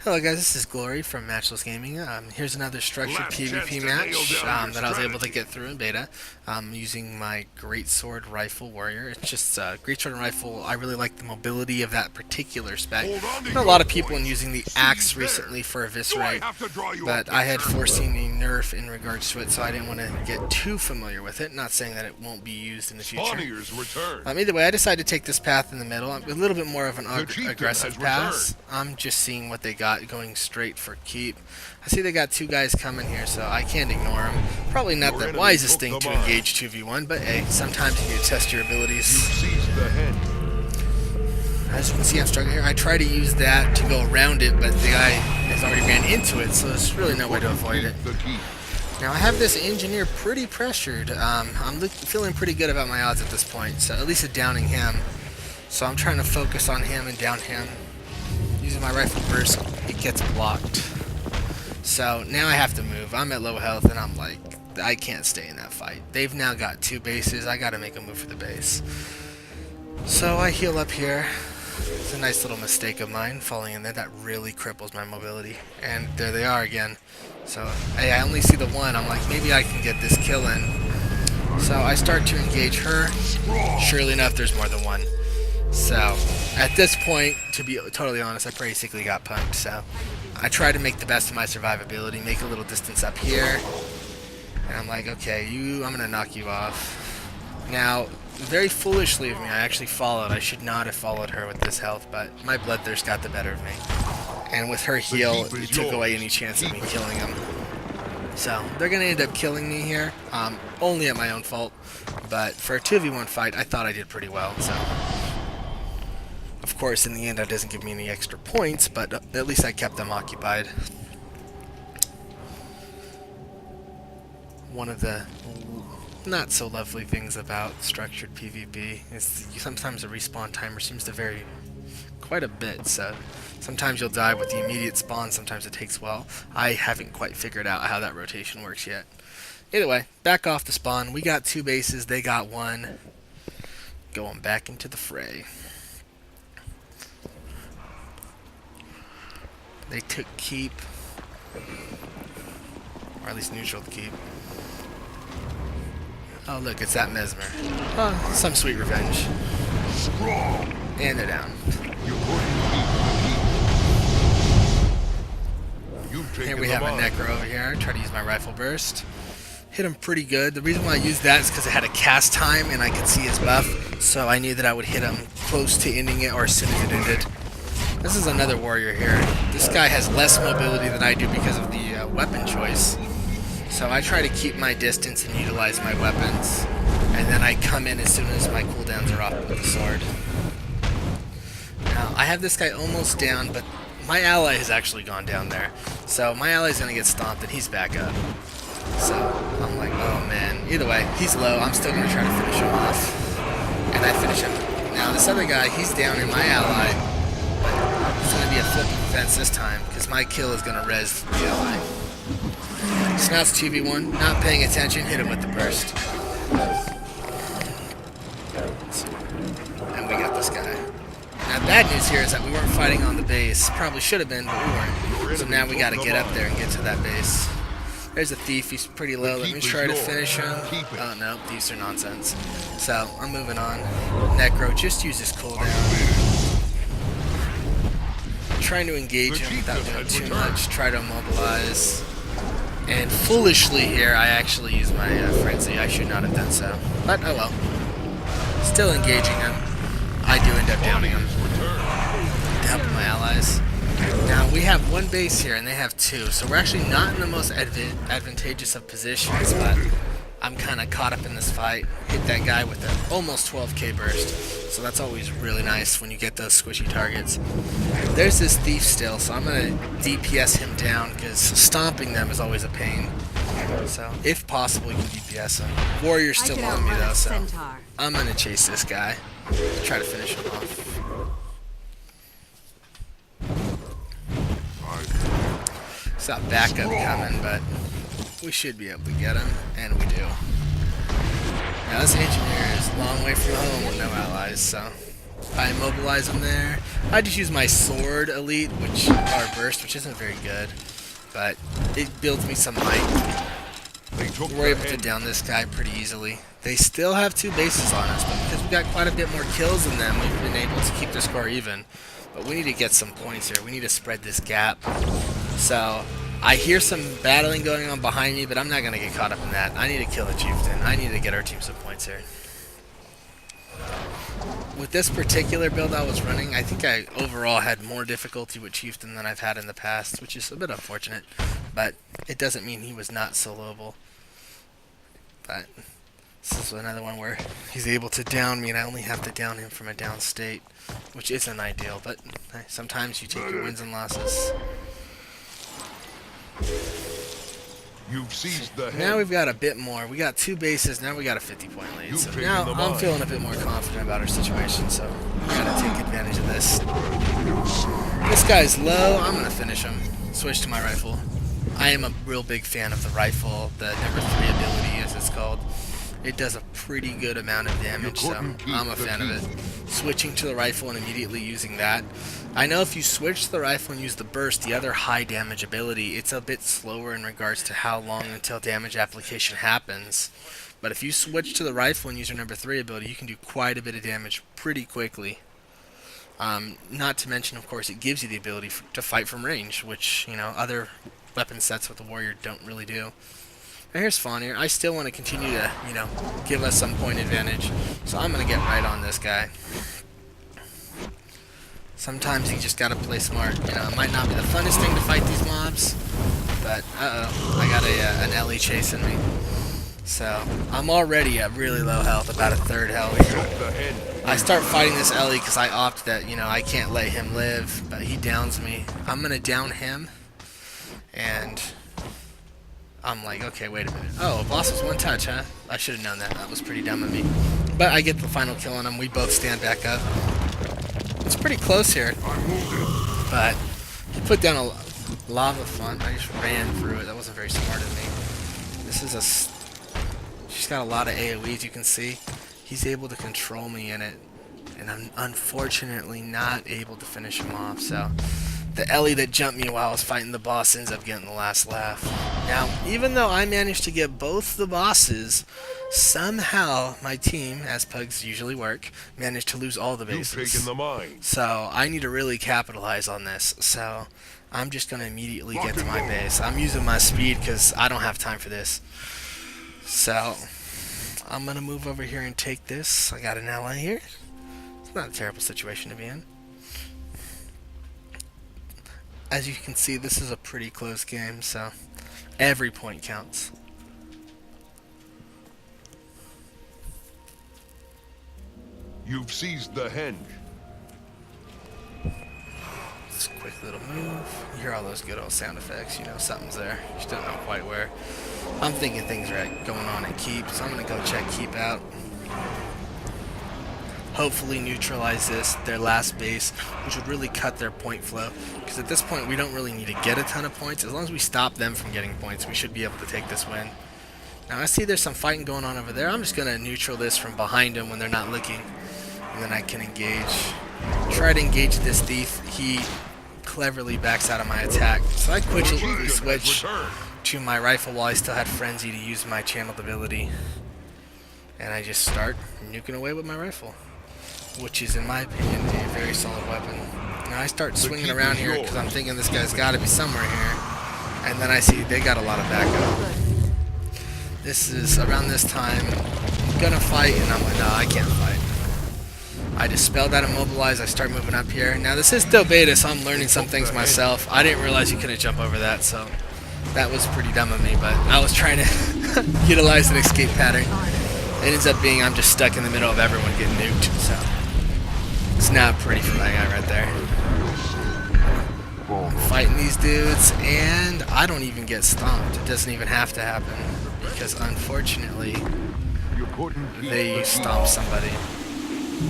Hello guys, this is Glory from Matchless Gaming. Here's another structured PvP match that I was able to get through in beta using my Greatsword Rifle Warrior. It's just Greatsword and Rifle, I really like the mobility of that particular spec. I know a lot of people in using the Axe recently for Eviscerate, but I had foreseen a nerf in regards to it, so I didn't want to get too familiar with it. Not saying that it won't be used in the future. Either way, I decided to take this path in the middle. A little bit more of an aggressive path. I'm just seeing what they got, going straight for keep. I see they got two guys coming here, so I can't ignore them. Probably not the wisest thing to engage 2v1, but hey, sometimes you need to test your abilities. As you can see, I'm struggling here. I try to use that to go around it, but the guy has already ran into it, so there's really no way to avoid it. Now, I have this engineer pretty pressured. I'm feeling pretty good about my odds at this point, so at least at downing him. So I'm trying to focus on him and down him. Using my rifle burst, it gets blocked. So now I have to move. I'm at low health, and I'm like, I can't stay in that fight. They've now got two bases. I gotta make a move for the base. So I heal up here. It's a nice little mistake of mine, falling in there. That really cripples my mobility. And there they are again. So hey, I only see the one. I'm like, maybe I can get this kill in. So I start to engage her. Surely enough, there's more than one. So, at this point, to be totally honest, I basically got punked. So, I try to make the best of my survivability, make a little distance up here. And I'm like, okay, I'm going to knock you off. Now, very foolishly of me, I actually followed. I should not have followed her with this health, but my bloodthirst got the better of me. And with her heal, it took away any chance of me killing him. So, they're going to end up killing me here, only at my own fault. But for a 2v1 fight, I thought I did pretty well, so... Of course, in the end, that doesn't give me any extra points, but at least I kept them occupied. One of the not so lovely things about structured PvP is sometimes the respawn timer seems to vary quite a bit, so sometimes you'll die with the immediate spawn, sometimes it takes a while. I haven't quite figured out how that rotation works yet. Either way, back off the spawn. We got two bases, they got one. Going back into the fray. They took keep, or at least neutral to keep. Oh look, it's that Mesmer. Oh, some sweet revenge. And they're down. Here we have a Necro over here. Try to use my rifle burst. Hit him pretty good. The reason why I used that is because it had a cast time and I could see his buff, so I knew that I would hit him close to ending it or as soon as it ended. This is another warrior here. This guy has less mobility than I do because of the weapon choice. So I try to keep my distance and utilize my weapons. And then I come in as soon as my cooldowns are off with the sword. Now, I have this guy almost down, but my ally has actually gone down there. So my ally's going to get stomped and he's back up. So I'm like, oh man. Either way, he's low. I'm still going to try to finish him off. And I finish him. Now this other guy, he's down in my ally. It's going to be a flip of events this time, because my kill is going to res the ally. So now it's 2v1, not paying attention, hit him with the burst. And we got this guy. Now bad news here is that we weren't fighting on the base. Probably should have been, but we weren't. So now we got to get up there and get to that base. There's a thief, he's pretty low. Let me try to finish him. Oh no, thieves are nonsense. So, I'm moving on. Necro, just use his cooldown. Trying to engage him without doing too much, try to immobilize. And foolishly here, I actually used my frenzy. I should not have done so. But oh well. Still engaging him. I do end up downing him. To help my allies. Now we have one base here and they have two, so we're actually not in the most advantageous of positions, but I'm kind of caught up in this fight. Hit that guy with an almost 12k burst, so that's always really nice when you get those squishy targets. There's this thief still, so I'm going to DPS him down, because stomping them is always a pain. So, if possible, you can DPS him. Warrior's still on me though, so I'm going to chase this guy. Try to finish him off. Saw backup coming, but we should be able to get him, and we do. Now this engineer is a long way from home with no allies, so I immobilize him there. I just use my sword elite, or burst, which isn't very good, but it builds me some might. We're able to down this guy pretty easily. They still have 2 bases on us, but because we got quite a bit more kills than them, we've been able to keep the score even. But we need to get some points here. We need to spread this gap. So I hear some battling going on behind me, but I'm not going to get caught up in that. I need to kill a chieftain. I need to get our team some points here. With this particular build I was running, I think I overall had more difficulty with chieftain than I've had in the past, which is a bit unfortunate, but it doesn't mean he was not soloable. But this is another one where he's able to down me, and I only have to down him from a down state, which isn't ideal, but sometimes you take your wins and losses. You've seized the now we've got a bit more. We got 2 bases. Now we got a 50-point lead. So now I'm feeling a bit more confident about our situation. So we gotta take advantage of this. This guy's low. I'm gonna finish him. Switch to my rifle. I am a real big fan of the rifle. The number 3 ability, as it's called. It does a pretty good amount of damage, so I'm a fan of it. Switching to the rifle and immediately using that. I know if you switch to the rifle and use the burst, the other high damage ability, it's a bit slower in regards to how long until damage application happens. But if you switch to the rifle and use your number 3 ability, you can do quite a bit of damage pretty quickly. Not to mention, of course, it gives you the ability to fight from range, which, you know, other weapon sets with the warrior don't really do. Now here's Fawnir. I still want to continue to, you know, give us some point advantage. So I'm going to get right on this guy. Sometimes you just got to play smart. You know, it might not be the funnest thing to fight these mobs, but I got an Ellie chasing me. So I'm already at really low health, about a 3rd health. I start fighting this Ellie because I opt that, you know, I can't let him live, but he downs me. I'm going to down him, and I'm like, okay, wait a minute. Oh, a boss was 1 touch, huh? I should have known that. That was pretty dumb of me. But I get the final kill on him. We both stand back up. It's pretty close here. But he put down a lava font. I just ran through it. That wasn't very smart of me. This is she's got a lot of AoEs, you can see. He's able to control me in it. And I'm unfortunately not able to finish him off, so the Ellie that jumped me while I was fighting the boss ends up getting the last laugh. Now, even though I managed to get both the bosses, somehow my team, as pugs usually work, managed to lose all the bases. So I need to really capitalize on this. So I'm just going to immediately get to my base. I'm using my speed because I don't have time for this. So I'm going to move over here and take this. I got an ally here. It's not a terrible situation to be in. As you can see, this is a pretty close game, so every point counts. You've seized the henge. Just a quick little move. You hear all those good old sound effects, you know something's there. You just don't know quite where. I'm thinking things are going on at keep, so I'm going to go check keep out. Hopefully neutralize their last base, which would really cut their point flow, because at this point we don't really need to get a ton of points. As long as we stop them from getting points, we should be able to take this win. Now I see there's some fighting going on over there. I'm just going to neutral this from behind them when they're not looking, and then I can engage. Try to engage this thief. He cleverly backs out of my attack, so I quickly switch to my rifle while I still had frenzy to use my channeled ability, and I just start nuking away with my rifle, which is, in my opinion, a very solid weapon. Now I start swinging around here because I'm thinking this guy's got to be somewhere here, and then I see they got a lot of backup. This is around this time. I'm gonna fight, and I'm like, no, I can't fight. I dispel that immobilize. I start moving up here. Now this is still beta, so I'm learning some things myself. I didn't realize you couldn't jump over that, so that was pretty dumb of me. But I was trying to utilize an escape pattern. It ends up being I'm just stuck in the middle of everyone getting nuked, so it's not pretty for that guy right there. I'm fighting these dudes, and I don't even get stomped. It doesn't even have to happen, because unfortunately, they stomp somebody.